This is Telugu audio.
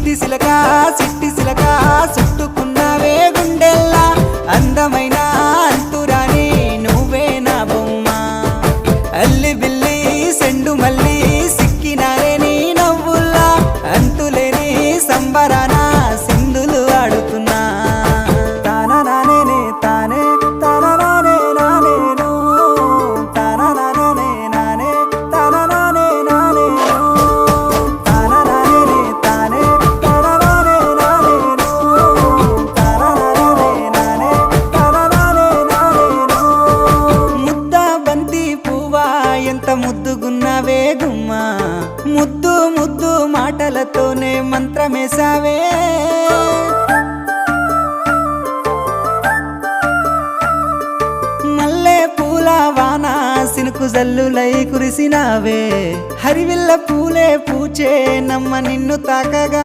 చిట్టి సిలక చిట్టి సిలక చుట్టుకున్నావే గుండెల్లా అందమైన అంతురాని నువ్వే నా బొమ్మ అల్లి బిల్లి సెండు మల్లి సిక్కినారే నీ నవ్వుల్లా అంతులేని సంబరాన సింధులు ఆడుతున్నా తానా నానే తానే తానా నానే నానేను తానా నానే నానే తానా నానే నానేను తానా నానే తానే తానా నానే నానేను తానా నానే నానే తానా నానే నానేను ముద్ద బంతి పువ్వా ఎంత ముద్దుగున్నావే గుమ్మా ముద్దు ముద్దు మాటలతోనే మంత్రమేసావే మల్లె పూల వాన సినుకు జల్లులై కురిసినావే హరివిల్ల పూలే పూచే నమ్మ నిన్ను తాకగా